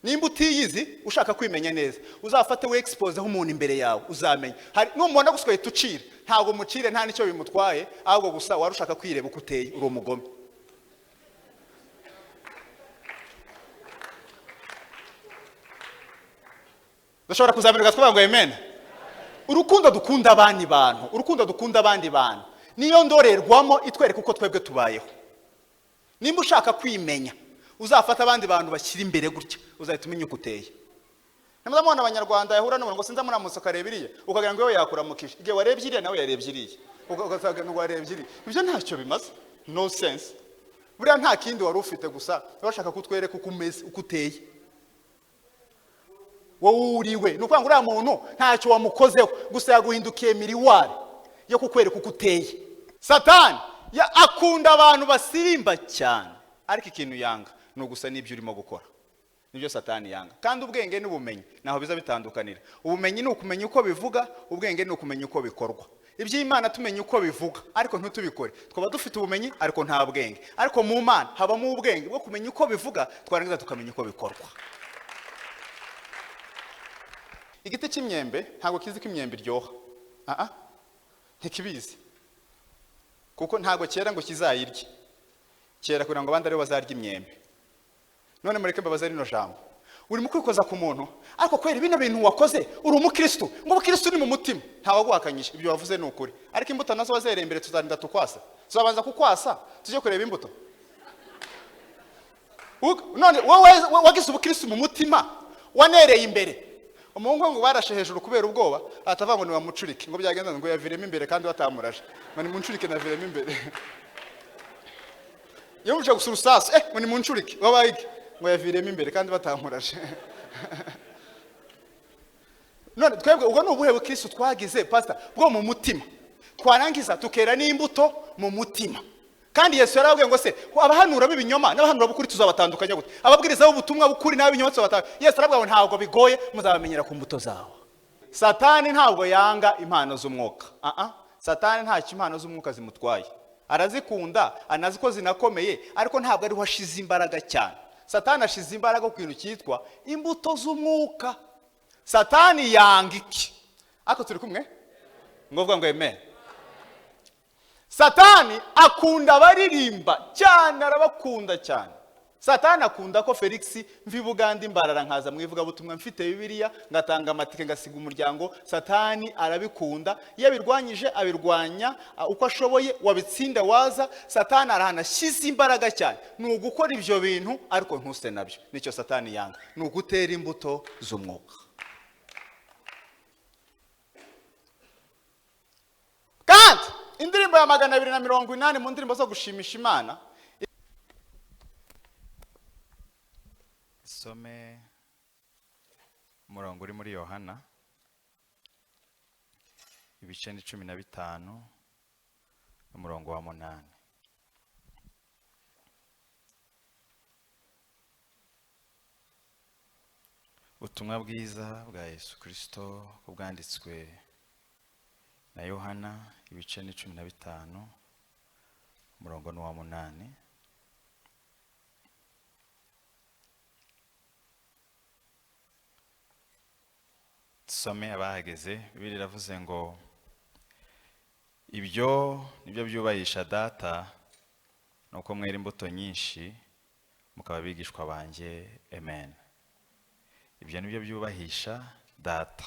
nimba utiyizi ushaka kwimenya neza uzafate we expose aho umuntu imbere yawe uzamenya hari numubona guswe tucire ntago mucire nta nicyo bimutwaye ahubwo gusa warushaka kwireba uko uteye uri umugome Bashobora kuzamirwa twavuga ngo amen urukundo dukunda abandi bantu niyo ndorerwamo itwereka uko twebwe tubayeho nimba ushaka kwimenya uzafata abandi bantu bashyira imbere gutya uzahita umenya uko uteye namuzamubona abanyarwanda yahura n'umuntu ngo sinza muramutse ukareba iriya ukagira ngo yewe yakuramukije igihe warebye iriya nawe yarebye iriya ugasanga ngo warebye iriya ibyo ntacyo bimaze no sense buriya nta kindi wari ufite gusa bashaka kutwereka uko umeze uko uteye wowe uriwe ni ukuvuga ngo uriya muntu ntacyo wamukozeho gusa yaguhindukiye miriwari yo kukwereka uko uteye Satani akunda abantu basirimba cyane ariko ikintu yanga ni ugusa n'ibyo urimo gukora nibyo Satani yanga kandi ubwenge n'ubumenyi naho biza bitandukanira ubumenyi ni ukumenya uko bivuga ubwenge ni ukumenya uko bikorwa iby'Imana tumenya uko bivuga ariko ntutubikore twaba dufite ubumenyi ariko nta bwenge ariko mu Mana habamo ubwenge bwo kumenya uko bivuga twarangiza tukamenya uko bikorwa igiti cy'imyembe ntago kizi ko imyembe iryoha ntikibizi kuko ntago cyera ngo kizayirye cyera kugira ngo abandi aribo bazarya imyembe none mureke mbabaza rino jambo urimo kwikoza ku muntu ariko kwera bino bintu wakoze uri umukristo ngo ubukristo ni mu mutima ntawe guhakanyisha ibyo wavuze ni ukuri ariko imbuto nazo wazereye imbere tuzarinda tukwasa tuzabanza kukwasa tujye kureba imbuto none wowe wagize ubukristo mu mutima wanereye imbere umuhungu ngo barashe hejuru kubera ubwoba atava ngo ni wamucurike ngo byagenda ngo yaviremo imbere kandi batamurashe ngo ni muncurike na viremo imbere iyo muje gusura usaso ngo ni muncurike wabayige ngo yaviremo imbere kandi batamurashe none twebwe ubwo nubuhe bukristo twagize pastor bwo mu mutima twarangiza tukera n'imbuto mu mutima kandi Yesu yarabwiye ngo se abahanura b'ibinyoma n'abahanura b'ukuri tuzabatandukanya gute ababwiriza b'ubutumwa b'ukuri n'abinyoma tuzabatandukanya Yesu yarabwiye ngo ntabwo bigoye muzabamenyera ku mbuto zawo Satani ntabwo yanga impano z'umwuka Satani nta impano z'umwuka zimutwaye arazikunda anazi ko zinakomeye ariko ntabwo ari washize imbaraga cyane Satani ashize imbaraga ku kintu cyitwa imbuto z'umwuka Satani yanga iki ako turi kumwe ngovuga ngo amen Satani akunda abaririmba cyane arabakunda cyane Satani akunda ko Felix mvi Buganda imbarara nkaza mwivuga butumwa mfite Bibiliya ngatanga amatike ngasiga umuryango Satani arabikunda yabirwanyije abirwanya uko ashoboye wabitsinda waza Satani arahanashize imbaraga cyane ni ugukora ibyo bintu ariko ntuse nabyo nicyo Satani yanga ni ugutera imbuto z'umwuka kandi indirimbo ya 280 mu ndirimbo zo gushimisha Imana some umurongo uri muri Yohana ibice 15 umurongo wa 8 ubutumwa bwiza bwa Yesu Kristo bwanditswe na Yohana ibice 15 umurongo wa 8 some abahageze Bibiliya iravuze ngo ibyo nibyo byubahisha data nuko mwera imbuto nyinshi mukaba bigishwa banje amen ibyo nibyo byubahisha data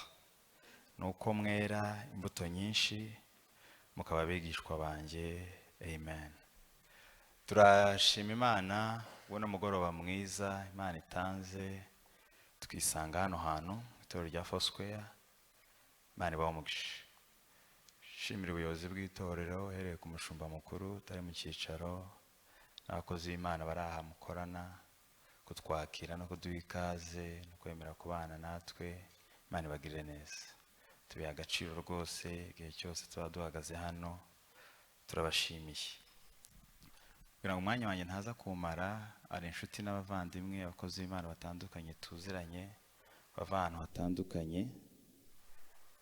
nuko mwera imbuto nyinshi mukaba bigishwa banje amen turashima Imana ubona mugoroba mwiza Imana itanze tukisanga hano hantu itorero rya Foursquare Imana ibamugisha shimira ubuyobozi bw'itorero hereye ku mushumba mukuru utari mu cyicaro n'abakozi b'Imana baraha mukorana kutwakira no kuduha ikaze no kwemera kubana natwe Imana ibagirire neza tubiha agaciro rwose igihe cyose tuba duhagaze hano turabashimiye kugira ngo umwanya wanjye ntaza kumara ari inshuti n'abavandimwe abakozi b'Imana batandukanye tuziranye bava ahantu hatandukanye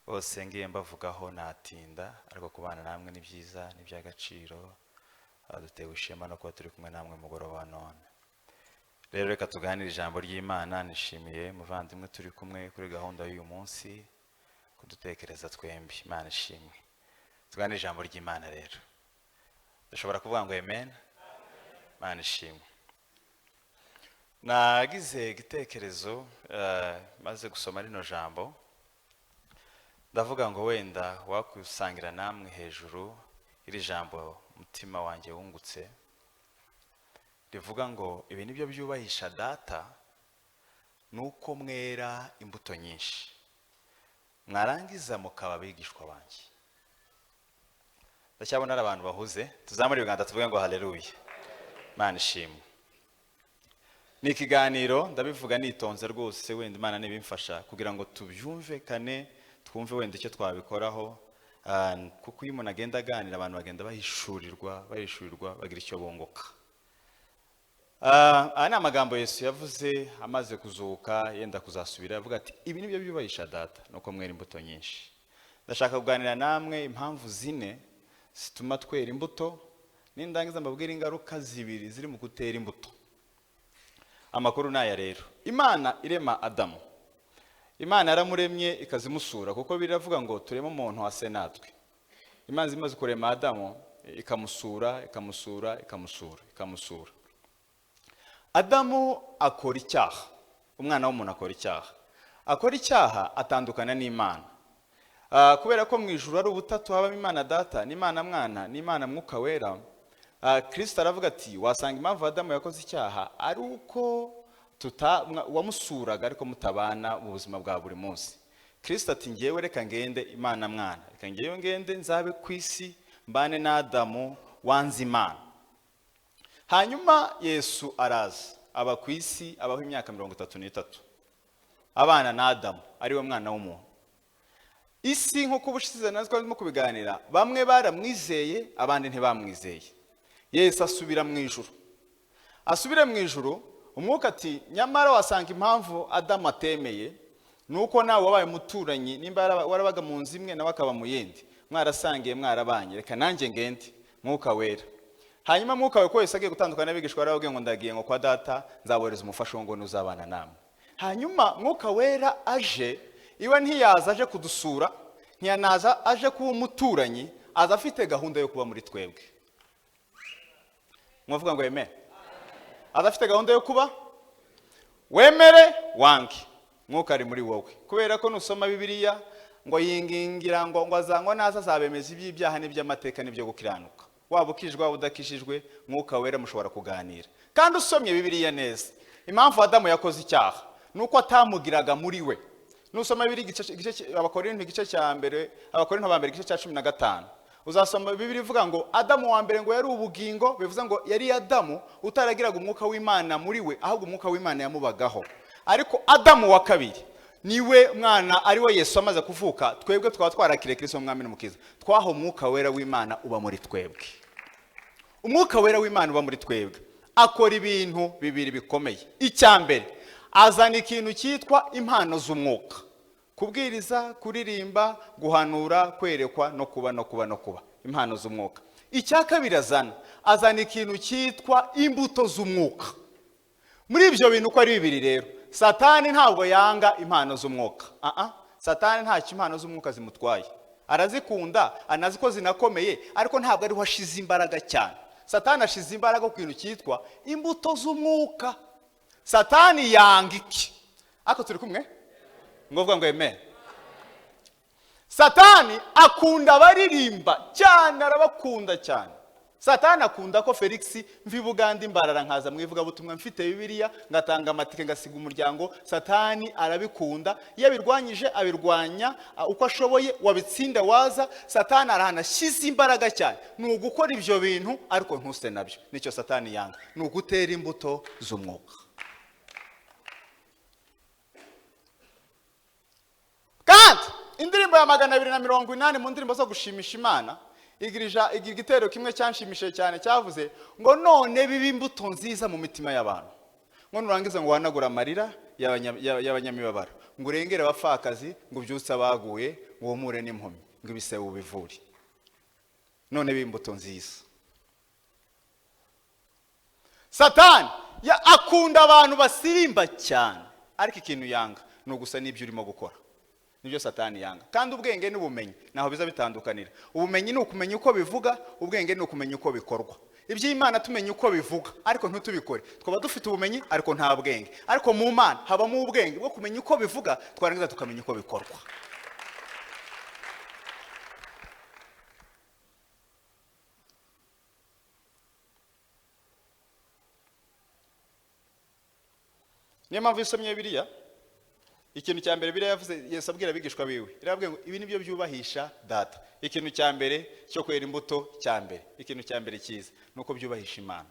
bose ngiye mbavugaho natinda ariko kubana namwe ni byiza ni by'agaciro dutewe ishema no kuba turi kumwe namwe mugoroba none rero reka tuganire ijambo ry'Imana. Nishimiye muvandimwe turi kumwe kuri gahunda y'uyu munsi kudutekereza twembi. Imana ishimwe. Tuganire ijambo ry'Imana rero. Dushobora kuvuga ngo amen. Imana ishimwe. Nagize igitekerezo maze gusoma rino jambo. Ndavuga ngo wenda wakusangira namwe hejuru iri jambo mutima wanjye wungutse. Rivuga ngo ibi nibyo byubahisha data nuko mwera imbuto nyinshi mwarangiza mukaba abigishwa banjye. Ndacyabona ari abantu bahuze. Tuzamure ibiganza tuvuge ngo haleluya. Imana ishimwe. Ni ikiganiro ndabivuga nitonze rwose, wenda Imana nibimfasha kugira ngo tubyumve kane, twumve wenda icyo twabikoraho, kuko iyo umuntu agenda aganira abantu bagenda bahishurirwa bagira icyo bunguka. Aya ni amagambo Yesu yavuze amaze kuzuka yenda kuzasubira, avuga ati ibi nibyo byubahisha data nuko mwera imbuto nyinshi. Ndashaka kuganira namwe impamvu zine zituma twera imbuto, nindangiza mbabwira ingaruka zibiri ziri mu gutera imbuto. Amakuru naya rero. Imana irema Adamu. Imana yaramuremye ikazimusura, kuko biravuga ngo turema umuntu wase natwe. Imana imaze kurema Adamu ikamusura. Adamu akora icyaha. Umwana w'umuntu akora icyaha atandukana n'Imana. Kubera ko mu ijuru ari ubutatu, habamo Imana Data n'Imana Mwana n'Imana Mwuka Wera. Kristo aravuga ati wasanga impamvu Adamu yakoze icyaha ari uko wamusuraga ariko mutabana mu buzima bwa buri munsi. Kristo ati ngewe reka ngende Imana Mwana, reka ngewe ngende nzabe ku isi mbane na Adamu wanze Imana. Hanyuma Yesu araza aba ku isi, abaho imyaka 33 abana na Adamu ariwe mwana w'umuntu. Isi nko kubushize nazwe arimo kubiganira, bamwe baramwizeye abandi ntibamwizeye. Yesu asubira mu ijuru. Asubire mu ijuru, umwuka ati nyamara wasanga impamvu Adamu atemeye nuko nawe wabaye muturanyi, nimba warabaga mu nzu imwe nawe akaba mu yindi, mwarasangiye mwarabanye, reka nanjye ngende. Mwuka Wera. Hanyuma Mwuka we ko Yesu agiye gutandukana n'abigishwa baravuga ngo ndagiye ngo kwa data nzaboreza umufasha ngo nuzabana namwe. Hanyuma Mwuka Wera aje, iwe ntiyaza aje kudusura, ntiyanaza aje kuba umuturanyi, aza afite gahunda yo kuba muri twebwe. Mwavuga ngo amen. Aza afite gahunda yo kuba wemere wange. Mwuka ari muri wowe. Kubera ko nusoma Bibiliya ngo yingingira ngo azangwa naza azabemeza iby'ibyaha n'iby'amateka n'ibyo gukiranuka. Waba ukijwe waba udakijijwe, Mwuka Wera mushobora kuganira. Kandi usomye Bibiliya neza, impamvu Adamu yakoze icyaha nuko atamugiraga muri we. Nusoma Bibiliya Abakorinto igice cya mbere, Abakorinto ba mbere igice cya 15, uzasoma Bibiliya ivuga ngo Adamu wa mbere ngo yari ubugingo, bivuze ngo yari Adamu utaragiraga umwuka w'Imana muri we, ahubwo umwuka w'Imana yamubagaho. Ariko Adamu wa kabiri niwe mwana ari we Yesu amaze kuvuka, twebwe twaba twarakire Kristo mwami n'umukiza, twaho Mwuka Wera w'Imana uba muri twebwe. Umwuka Wera w'Imana uba muri twebwe akora ibintu bibiri bikomeye. Icyambere, azana ikintu cyitwa impano z'umwuka: kubwiriza, kuririmba, guhanura, kwerekwa no kuba. Impano z'umwuka. Icya kabiri azana ikintu cyitwa imbuto z'umwuka. Muri ibyo bintu uko ari bibiri rero, Satani ntabwo yanga impano z'umwuka. Satani nta impano z'umwuka zimutwaye. Arazikunda, anazi ko zinakomeye, ariko ntabwo ari ho ashize imbaraga cyane. Satani ashize imbaraga ku kintu cyitwa imbuto z'umwuka. Satani yanga iki? Ako turi kumwe? Ngovuga ngo amen. Satani akunda abaririmba cyane, arabakunda cyane. Satani akunda ko Felix mvi Buganda imbarara nkaza mwivuga butumwa mfite Bibiliya ngatanga amatike ngasiga umuryango. Satani arabikunda, iyo birwanyije abirwanya uko ashoboye, wabitsinda waza. Satani arahana shize imbaraga cyane ni ugukora ibyo bintu, ariko ntuse nabyo. Nicyo Satani yanga, ni ugutera imbuto z'umwuka. Kandi indirimbo ya 280 mu ndirimbo zo gushimisha Imana, igitero kimwe cyanshimishije cyane cyavuze ngo none biba imbuto nziza mu mitima y'abantu, ngo nurangiza ngo wanagura amarira y'abanyamibabaro, ngo urengere abapfakazi, ngo ubyutse abaguye, ngo umure n'impumyi, ngo ibisebe ubivure. None biba imbuto nziza. Satani akunda abantu basirimba cyane, ariko ikintu yanga ni ugusa n'ibyo urimo gukora. Nibyo Satani yanga. Kandi ubwenge n'ubumenyi naho biza bitandukanira. Ubumenyi ni ukumenya uko bivuga, ubwenge ni ukumenya uko bikorwa. Iby'Imana tumenya uko bivuga ariko ntutubikore. Twaba dufite ubumenyi ariko nta bwenge. Ariko mu Mana habamo ubwenge bwo kumenya uko bivuga, twarangiza tukamenya uko bikorwa. Niyo mpamvu isomye Bibiliya, ikintu cya mbere Bibiliya yavuze, Yesu abwira abigishwa biwe, irabwiye ngo ibi nibyo byubahisha Data. Ikintu cya mbere cyo kwera imbuto cya mbere, ikintu cya mbere cyiza nuko byubahisha Imana.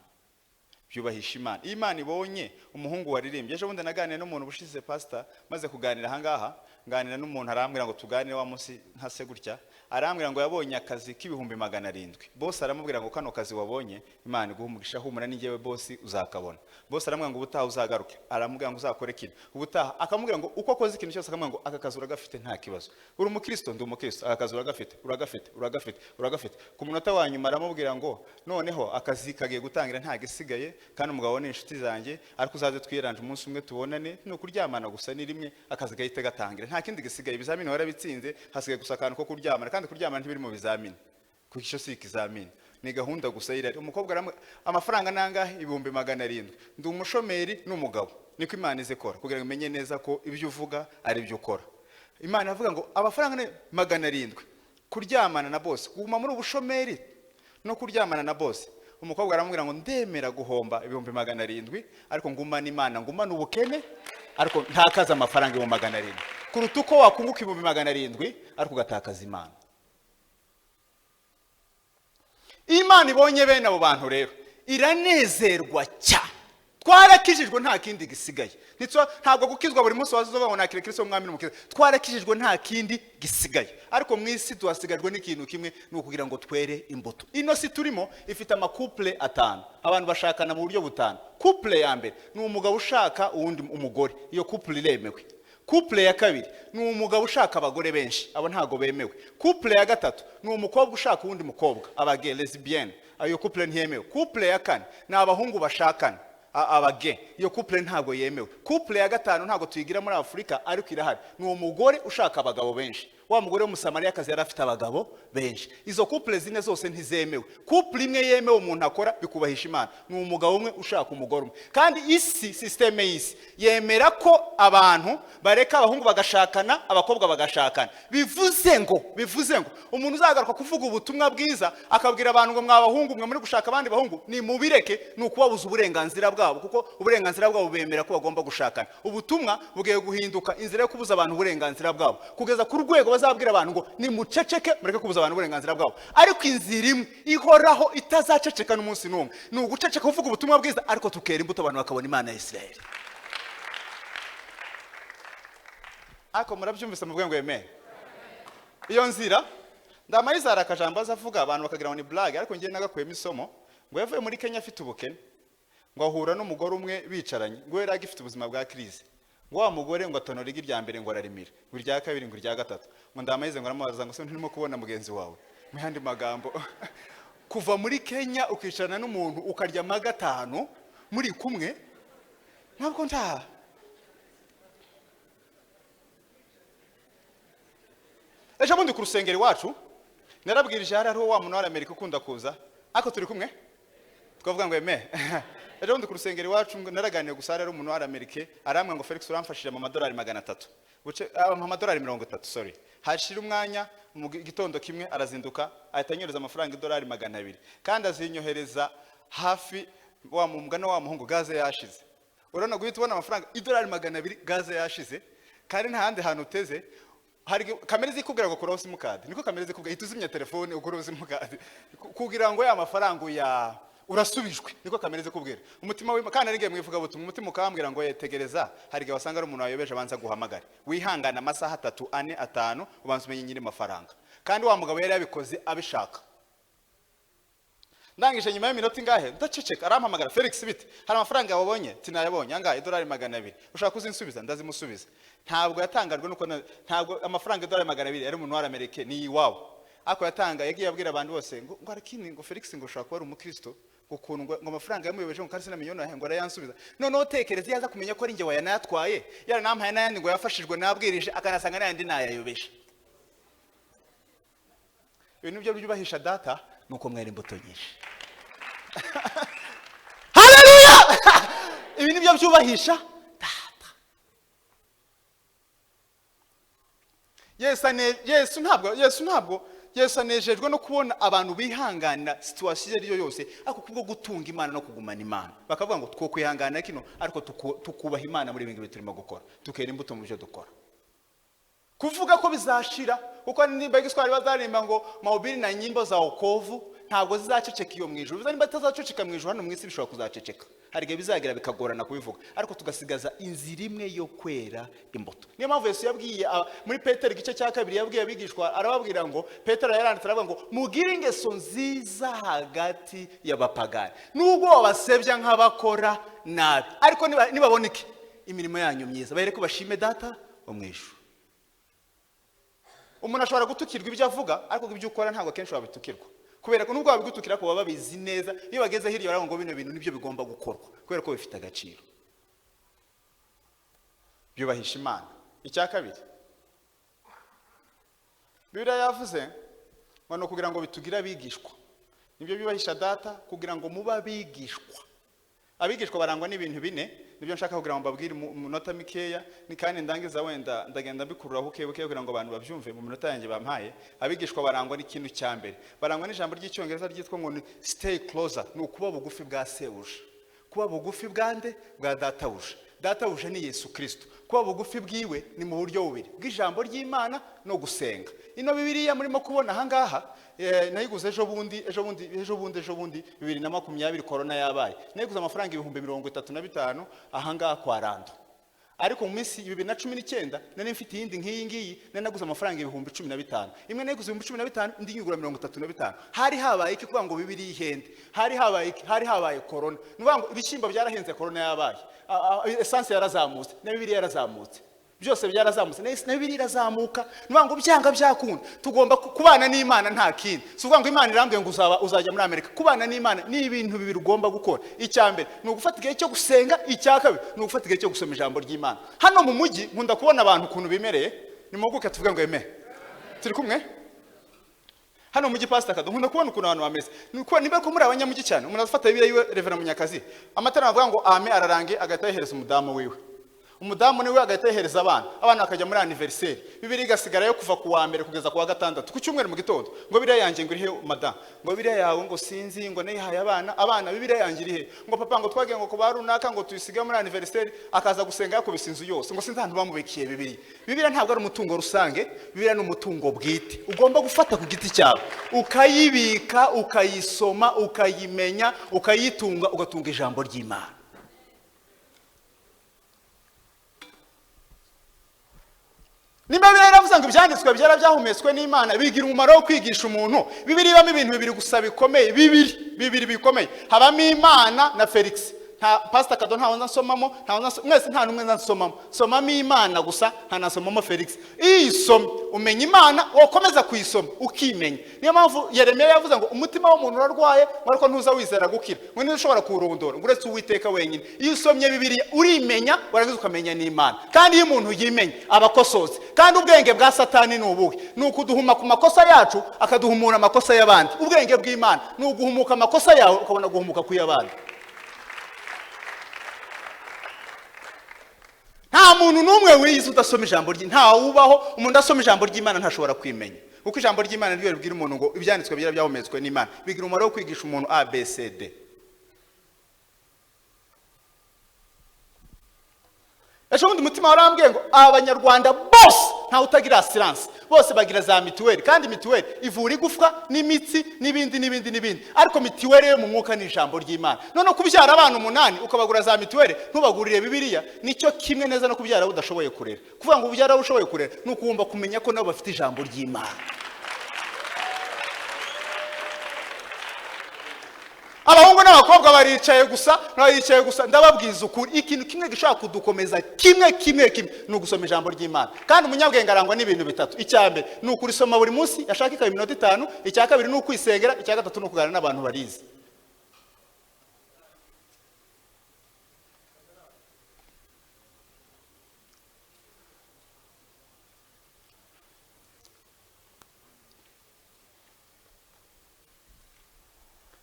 Byubahisha Imana. Imana ibonye umuhungu waririmbye. Ejo bundi naganira n'umuntu bushize pastor, maze kuganira ahangaha, nganira n'umuntu arambwira ngo tuganire wa munsi nkase gutya, arambwira ngo yabonye akazi k'ibihumbi 700. Boss aramubwira ngo kano kazi wabonye Imana iguhumugisha, humura ni njyewe boss uzakabona. Boss aramubwira ngo ubutaha uzagaruke, aramubwira ngo uzakore kino. Ubutaha akamubwira ngo uko akoze ikintu cyose, akamubwira ngo aka kazi uragafite nta kibazo. Uri umukristo, ndi umukristo, aka kazi uragafite. Ku munota wa nyuma aramubwira ngo noneho akazi kagiye gutangira nta gisigaye, kandi umugabo ni inshuti zanjye, ariko uzaze twiranje umunsi umwe tubonane, no kuryamana gusa ni rimwe, akazi gahite gatangira, nta kindi gisigaye. Ibizamini warabitsinze, hasigaye gusa akantu ko kuryamana, kandi kuryamana ntibiri mu bizamini, kuko icyo si ikizamini, ni gahunda gusa y'irari. Umukobwa amafaranga nangahe? 700. Ndi umushomeri n'umugabo, niko Imana ize kora kugira ngo umenye neza ko ibyo uvuga ari byo ukora. Imana avuga ngo amafaranga ni 700, kuryamana na boss, kuguma muri ubushomeri no kuryamana na boss. Umukobwa aramubwira ngo ndemera guhomba 700, ariko ngumana Imana, ngumana ubukene, ariko ntakaza amafaranga 700, kuruta uko wakunguka 700 ariko ugatakaza Imana. Imana ibonye bene abo bantu rero iranezerwa cyane. Twarakijijwe nta kindi gisigaye. Ntabwo gukizwa buri munsi wazovuga ngo nakire Kristo umwami n'umukiza. Twarakijijwe nta kindi gisigaye. Ariko mu isi twasigajwe n'ikintu kimwe, ni ukugira ngo twere imbuto. Ino si turimo ifite amakouple 5. Abantu bashakana mu buryo butanu. Couple ya mbere ni umugabo ushaka uwundi umugore, iyo couple iremewe. Couple ya kabiri ni umugabo ushaka abagore benshi, abo ntago bemewe. Couple ya gatatu ni umukobwa ushaka uwundi mukobwa, abage lesbienne, ayo couple ntiyemewe. Couple ya kane ni abahungu bashakana, abage, iyo couple ntago yemewe. Couple ya gatanu ntago tuyigira muri Afrika, ariko irahari, ni umugore ushaka abagabo benshi. Wa mugore w'umusamariya kazi yari afite abagabo benshi. Izo couple zine zose ntizemewe. Couple imwe yemewe umuntu akora bikubahisha Imana, ni umugabo umwe ushaka umugore umwe. Kandi isi systeme y'isi yemera ko abantu bareka abahungu bagashakana, abakobwa bagashakana. Bivuze ngo umuntu uzagaruka kuvuga ubutumwa bwiza akabwira abantu ngo mwabahungu mwe muri gushaka abandi bahungu, ni mubireke, ni ukubabuza uburenganzira bwabo, kuko uburenganzira bwabo bemera ko bagomba gushakana. Ubutumwa bugiye guhinduka inzira yo kubuza abantu uburenganzira bwabo, kugeza ku rwego bazabwira abantu ngo ni muceceke, mureke kubuza abantu uburenganzira bwabo. Ariko inzira imwe ihoraho itazaceceka n'umunsi n'umwe, ni uguceceka kuvuga ubutumwa bwiza, ariko tukera imbuto abantu bakabona Imana ya Isirayeli. Ako murabyumvise muvuga ngo amen. Iyo nzira ndamariza arakajambo azavuga abantu bakagira ngo ni blague, ariko ngiye nagakuyemo isomo. Ngo yavuye muri Kenya afite ubukene, ngo ahura n'umugore umwe bicaranye, ngo yari agifite ubuzima bwa crise. Ngo wa mugore ngo atonora igi rya mbere ngo ararimira, ngo irya kabiri ngo irya gatatu. Ngo ndamarize ngo aramubaza ngo se nturimo kubona mugenzi wawe? Mu yandi magambo, kuva muri Kenya ukicarana n'umuntu ukarya magatanu muri kumwe, ntabwo nta. Ejo bundi ku rusengero iwacu narabwirije hariho wa muntu w'Amerika ukunda kuza, ako turi kumwe twavuga ngo eme. Ejo bundi ku rusengero iwacu naraganiye gusa hariho umuntu w'Amerika arambwira ngo Felix uramfashije mu $300. Amadolari 30, sorry. Hashira umwanya mu gitondo kimwe arazinduka ahita anyereza amafaranga $200, kandi azinyohereza hafi wa mugana wa muhungu gaze yashize. Urana guhita ubona amafaranga $200 gaze yashize, kandi nta handi hantu uteze. Hari kamera zikubwira ngo kuroza imukadi, niko kamera zikubwira ituzimya telefone ukuroza imukadi kugira ngo ya mafaranga ya urasubijwe, niko kamera zikubwira. Umutima we kandi ari ngiye mwivuga butumwa, umutima ukambwira ngo yetegereza, hari gihe wasanga ari umuntu wayobeje abanza guhamagara, wihangana amasaha 3, 4, 5 ubanza umenye nyine mafaranga, kandi wa mugabo yari yabikoze abishaka. Ndangije nyuma y'iminota ingahe ndaceceka, arampamagara, Felix bite, hari amafaranga wabonye? Tinayabonye, angahe? $200. Ushaka kuzinsubiza? Ndazimusubiza. Ntabwo yatangajwe nuko ntabwo amafaranga $200 ari umuntu w'Amerika ni iwawe. ako yatanga yagiye abwira abantu bose ngo arakini ngo Felix ngo ushaka kuba ari umukristo gukundwa ngo amafaranga yamuyobeje ngo kandi sinamenye ngo arayansubiza noneho tekereza yaza kumenya ko ari nge wayanatwaye yaranampaye n'ayandi ngo yafashijwe nabwirije akanasanga n'ayandi nayayobeje. Ibintu byo byubahisha data nuko mwera imbuto nyinshi. Haleluya! Ibintu byo byubahisha data. Yesu anejejwe no kubona abantu bihangana situation iyo yose ako kubwo gutunga Imana no kugumana Imana. Bakavuga ngo two kwihangana kino ariko tukubaha Imana muri ibintu turimo gukora. Tukera imbuto mu byo dukora. Kuvuga ko bizashira kuko nimba igiswari bazarimba ngo mahubiri na nyimbo za wokovu ntabwo zizaceceka iyo mwijuru. Bizanimba tazaceceka mwijuru hano mwisi bishobora kuzaceceka. Harige bizagira bikagorana kubivuga ariko tugasigaza inzira imwe yo kwera imbuto. Niyo mpamvu Yesu yabwiye muri Petero igice cya 2 yabwiye abigishwa arababwira ngo Petero yaranditse aravuga ngo mugire ingeso nziza hagati y'abapagani nubwo babasebya nk'abakora nabi ariko nibaboneke imirimo yanyu myiza bahere ko bashime data wo mwijuru. Umuntu ashobora gutukirwa ibyo avuga ariko ibyo ukora ntabwo kenshi wabitukirwa kubera ko nubwo babigutukira ko baba bizi neza iyo bageze hirya baravuga ngo bino bintu nibyo bigomba gukorwa kubera ko bifite agaciro. Byubahisha Imana. Icya kabiri Bibiliya yavuze ngo no kugira ngo bitugira abigishwa nibyo byubahisha data kugira ngo muba abigishwa. Abigishwa barangwa n'ibintu bine nibyo nshaka kugira ngo mbabwire mu minota mikeya ni kandi ndangiza wenda ndagenda mbikurura bukebuke kugira ngo abantu babyumve mu minota yanjye bampaye. Abigishwa barangwa n'ikintu cya mbere barangwa n'ijambo ry'icyongereza ryitwa ngo stay closer ni ukuba bugufi bwa Sebuja. Kuba bugufi bwande bwa Databuja. Databuja ni Yesu Kristo. Kuba bugufi bwiwe ni mu buryo bubiri bw'ijambo ry'Imana no gusenga. Ino Bibiliya murimo kubona ahangaha nayiguze ejo bundi 2020 corona yabaye nayiguze amafaranga 35,000 ahangaha kwa Rando ariko mu minsi 2019 nane mfite iyindi ngiyi naguze amafaranga 15,000 imwe naguze 15,000 indi nyigura 35,000 hari habaye iki kuvuga ngo Bibiliya ihende hari habaye corona nuvuga ngo ibishyimbo byarahenze corona yabaye essence yarazamutse na Bibiliya yarazamutse byose byarazamutse na Bibiliya irazamuka nuvuga ngo byanga byakunda tugomba kubana n'Imana nta kindi suvuga ngo Imana irambwiye ngo uzajya muri Amerika kubana n'Imana ni ibintu bibiri ugomba gukora. Icya mbere ni ugufata igihe cyo gusenga icya kabiri ni ugufata igihe cyo gusoma ijambo ry'Imana. Hano mu mujyi nkunda kubona abantu kuntu bimereye nimuguke tuvuga ngo eme turi kumwe hano mu mujyi Pastor Kado nkunda kubona ukuntu abantu bameze nuko niba ko muri abanyamujyi cyane umuntu afata Bibiliya yiwe Reverend Munyakazi amatara avuga ngo ame ararange agatahereza umudamu wiwe umudamu niwe agatehereza abana bakajya muri anniversaire Bibiliya igasigara yo kuva ku wa mbere kugeza ku wa gatandatu ku cyumweru mu gitondo ngo Bibiliya yanjye ngo irihe madam ngo Bibiliya yawe ngo sinzi ngo nayihaye abana Bibiliya yanjye irihe ngo papa ngo twagiye ngo kuba runaka ngo tuyisiga muri anniversaire akaza gusenga yakubise inzu yose ngo sinzi ahantu bamubikiye Bibiliya ntabwo ari umutungo rusange Bibiliya ni umutungo bwite ugomba gufata ku giti cyawe ukayibika ukayisoma ukayimenya ukayitunga ugatunga ijambo ry'Imana. Nimba biravuze ngo ibyanditswe byara byahumetswe n'Imana bigira umumaro wo kwigisha umuntu Bibiliya ibamo ibintu bibiri gusa bikomeye bibiri bikomeye habamo Imana na Felix nta Pastor Kado ntawo nsomamo mwese nta numwe nsomamo somamo Imana gusa ntanasomamo Felix isome umenya Imana ukomeza kuyisoma ukimenya. Niyo mpamvu Yeremiya yavuze ngo umutima w'umuntu urarwaye ariko ntuza wizera gukira ngo nizo ushobora kurondora ngo uretse Uwiteka wenyine. Iyo usomye Bibiliya urimenya warangiza ukamenya n'Imana kandi iyo umuntu yimenya abakosoze kandi ubwenge bwa Satani nubuhe nuko uduhuma ku makosa yacu akaduhumura amakosa y'abandi. Ubwenge bw'Imana nuguhumuka amakosa yawe ukabona guhumuka ku y'abandi. Nta muntu numwe wiyize udasoma ijambo nta ubaho umuntu asoma ijambo ry'Imana ntashobora kwimenya kuko ijambo ry'Imana ryo ribwira umuntu ngo ibyanditswe byara byahumetswe n'Imana bigira umumaro wo kwigisha umuntu ABCD. Ejo bundi umutima warambwiye ngo abanyarwanda bose nta utagira assurance bose bagira za mituweli kandi mituweli ivura igufwa n'imitsi n'ibindi ariko mituweli yo mu mwuka ni ijambo ry'Imana. None kubyara abana 8 ukabagura za mituweli ntubagurire Bibiliya nicyo kimwe neza no kubyara udashoboye kurera kuvuga ngo ubyara ushoboye kurera nukumva kumenya ko nabo bafite ijambo ry'Imana. abahungu n'abakobwa baricaye gusa ndababwiza ukuri ikintu kimwe gishaka kudukomeza kimwe ni ugusoma ijambo ry'Imana kandi umunyabwenge arangwa n'ibintu bitatu icyambere ni ukurisoma buri munsi yashaka ikaba iminota 5 icya kabiri ni ukwisengera icya gatatu ni ukuganira n'abantu barizi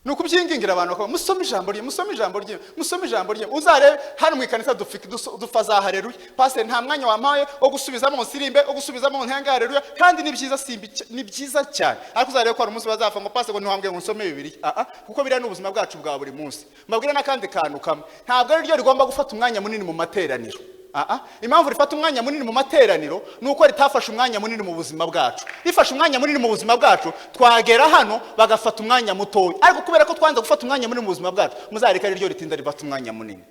nuko byingingira abantu ko musome ijambo rye uzarebe hano mu ikanisa dufaza haleluya pastor nta mwanya wampaye wo gusubizamo usirimbe wo gusubizamo ntenga haleluya kandi ni byiza cyane ariko uzarebe ko ari umunsi bazafa ngo pastor ngo ntiwambwiye ngo nsome bibiri kuko biriya n'ubuzima bwacu bwa buri munsi mbabwira nakandi kantu kamwe ntabwo ari ryo rigomba gufata umwanya munini mu materaniro impamvu rifata umwanya munini mu materaniro nuko ritafashe umwanya munini mu buzima bwacu rifashe umwanya munini mu buzima bwacu twagera hano bagafata umwanya mutoya ariko kubera ko twanze gufata umwanya munini mu buzima bwacu muzareka ryo ritinda rifata umwanya munini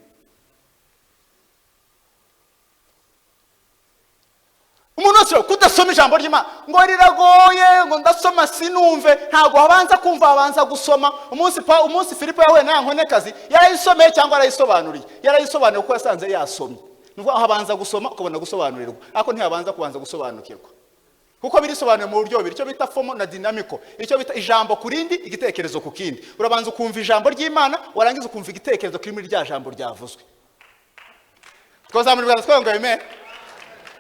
umuntu wese kudasoma ijambo ry'Imana ngo riragoye ngo ndasoma sinumve ntago habanza kumva habanza gusoma umunsi Filipo yahuye na Nkonekazi yarayisomeye cyangwa yarayisobanuriye kuko yasanze yasomye nuko habanza gusoma ukabona gusobanurirwa ariko ntihabanza kubanza gusobanukirwa kuko birisobanuye mu buryo biri cyo bita formo na dynamico icyo bita ijambo kurindi igitekerezo ku kindi urabanza ukumva ijambo ry'Imana warangiza ukumva igitekerezo kiri muri rya jambo ryavuzwe twazamurirwa twonga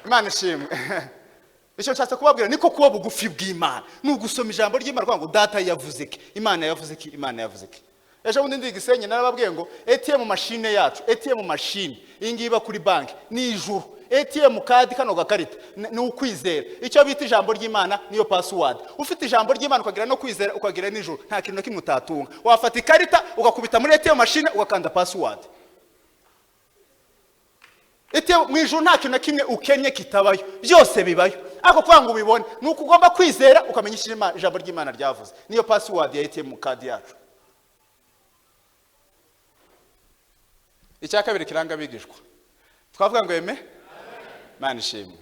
Imana ishimwe icyo nshatse kubabwira niko kuba bugufi bw'Imana ni ugusoma ijambo ry'Imana kwa ngo data yavuze ki Imana yavuze ki ejo bundi ndi Gisenyi narababwiye ngo ATM machine yacu ATM machine ingiba kuri banki ni ijuru ATM kadi kano gakarita ni ukwizera icyo bita ijambo ry'Imana niyo password ufite ijambo ry'Imana ukagira no kwizera ukagira n'ijuru nta kintu kimwe utatunga wafata ikarita ugakubita muri ATM machine ugakanda password mu ijuru nta kintu kimwe ukenye kitabayo byose bibayo ariko kwa ngo ubibone nuko ugomba kwizera ukamenya ijambo ry'Imana ryavuze niyo password ya ATM kadi yacu icya kabiri kiranga bigishwa twavuga ngo Imana ishimwe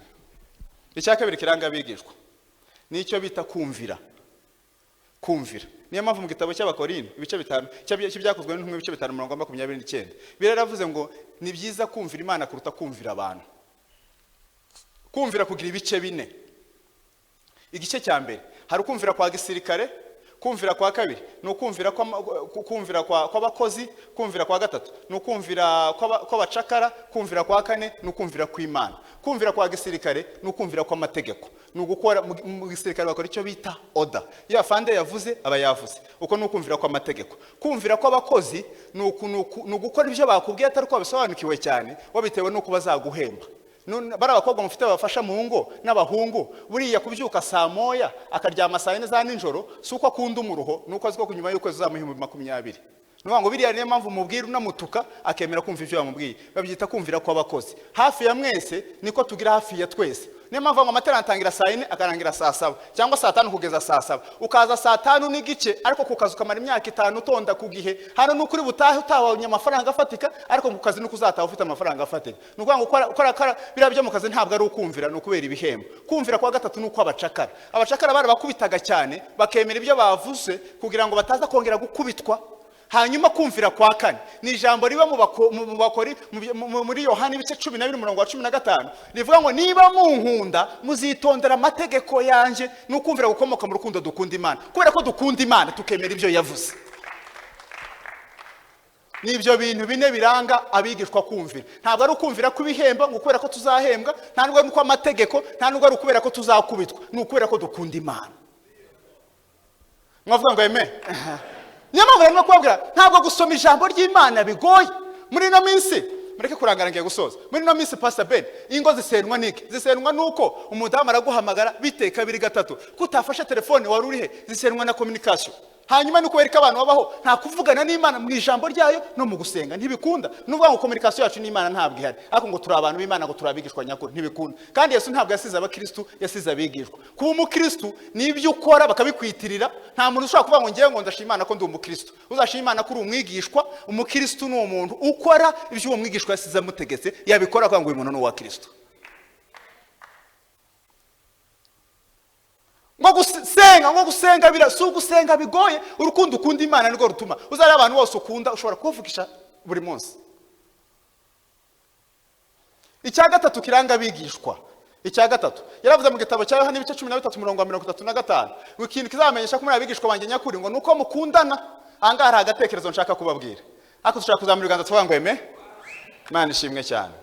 icya kabiri kiranga bigishwa nicyo bita kumvira niyo mpamvu mu gitabo cy'abakorinto ibice 5 cy'ibyakozwe n'intumwa ibice 5:29 biraravuze ngo ni byiza kumvira Imana kuruta kumvira abantu kumvira kugira ibice 4 igice cya mbere hari kumvira kwa gisirikare kumvira kwa kabiri no kumvira kw'abakozi kumvira kwa gatatu no kumvira kw'abacakara kumvira kwa kane no kumvira kw'Imana kumvira kwa gisirikare no kumvira kw'amategeko no gukora mu gisirikare bakora icyo bita order ya fande yavuze abayavuze uko no kumvira kw'amategeko kumvira kw'abakozi no gukora ibyo bakubwiye atari ko bisobanukiwe cyane wabitewe no kubazaguhemba bara abakobwa mufite babafasha mu ngo n'abahungu buriya kubyuka saa moya akaryama saa 4 za nijoro suko akunda umuruho nuko aziko kunyuma yuko zamuhimba 20 ngo biriya niyo mpamvu mubwira unamutuka akemera kumva ibyo bamubwiye babyita kumvira ko abakozi hafi ya mwese niko tugira hafi ya twese niyo mpamvu ngo amatara atangira saa 4 akarangira saa 7 cyangwa saa 5 kugeza saa 7 ukaza saa 5 n'igice ariko kukaza ukamara imyaka 5 utonda ku gihe hano n'ukuri butahe utawanya amafaranga afatika ariko ku kazi nuko uzataha ufite amafaranga afatika nuko ngo ukora bira byo mu kazi ntabwo ari ukumvira no kubera ibihembo kumvira kwa gatatu nuko abacakara bari bakubitaga cyane bakemera ibyo bavuze kugira ngo bataza kongera gukubitwa hanyuma kumvira kwa kane ni ijambo riba mu bakori muri Yohana ibice 12:15 rivuga ngo niba munkunda muzitondera amategeko yanje n'ukumvira gukomoka mu rukundo dukunda Imana kubera ko dukunda Imana tukemera ibyo yavuze nibyo bintu bine biranga abigishwa kumvira ntabwo ari ukumvira kubihemba ngo kubera ko tuzahembwa nta nubwo nuko amategeko nta nubwo ari ukubera ko tuzakubitwa ni ukubera ko dukunda Imana mwavuga ngo nyamara rero kubabwira ntabwo gusoma ijambo ry'Imana bigoye muri no minsi mureke kurangara ngiye gusoza muri no minsi Pastor Ben ingo zisenwa niki zisenwa nuko umudamu araguhamagara biteka 2-3 kutafashe telefone wari urihe zisenwa na communication hanyuma nuko bereka abantu babaho nta kuvugana n'Imana mu ijambo ryayo no mu gusenga ntibikunda nuvuga ngo communication yacu n'Imana ntabwo ihari ariko ngo turi abantu b'Imana ngo turabigishwa nyakuri ntibikunda kandi Yesu ntabwo yasize abakristo yasize abigishwa kuba umukristo nibyo ukora bakabikwitirira nta muntu ushobora kuvuga ngo ngiye ngo ndashima Imana ko ndi umukristo uzashima Imana ko uri umwigishwa umukristo ni umuntu ukora ibyo uwo mwigishwa yasize amutegetse yabikora kwa ngo uyu muntu ni uwa Kristo ngo gusenga birasi ugusenga bigoye urukundo ukunda Imana nirwo rutuma uzari abantu bose ukunda ushobora kuvugisha buri munsi. Icya gatatu kiranga bigishwa. Icya gatatu yaravuze mu gitabo cya Yohana ibice 13:35 ngo ikintu kizamenyesha ko muri abigishwa banjye nyakuri ngo nuko mukundana. Anga hari agatekerezo nshaka kubabwira. Ako dushaka kuzamura ibiganza tuvuga ngo eme. Imana ishimwe cyane.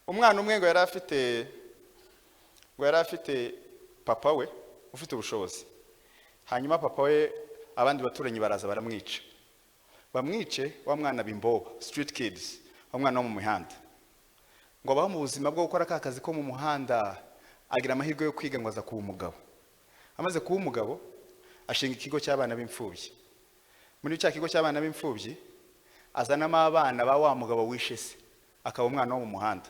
Umwana umwe ngo yari afite papa we ufite ubushobozi. Hanyuma papa we abandi baturanyi baraza baramwica. Bamwice wa mwana bimboba, street kids, wa mwana wo mu mihanda. Ngo abaho mu buzima bwo gukora akazi ko mu muhanda agira amahirwe yo kwiga ngo aza kuba umugabo. Amaze kuba umugabo ashinga ikigo cy'abana b'imfubyi. Muri cya kigo cy'abana b'imfubyi azanamo abana ba wa mugabo wishe se akaba umwana wo mu muhanda.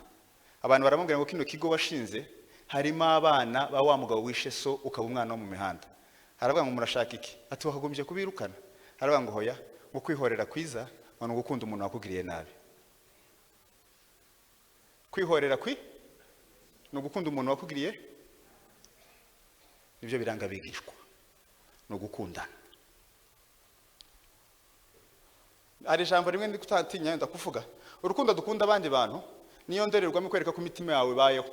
Abantu baramubwira ngo kino kigo washinze harimo abana ba wa mugabo wishe so ukaba umwana wo mu mihanda. Haravuga ngo murashaka iki? Ati wakagombye kubirukana. Haravuga ngo hoya ngo kwihorera kwiza ngo gukunda umuntu wakugiriye nabi. Kwihorera no gukunda umuntu wakugiriye nibyo biranga bigishwa no gukundana. Ari jambo rimwe ndi kutatinya ndakuvuga urukundo dukunda abandi bantu niyo ndorerwamo kwereka ko imitima yawe bayeho,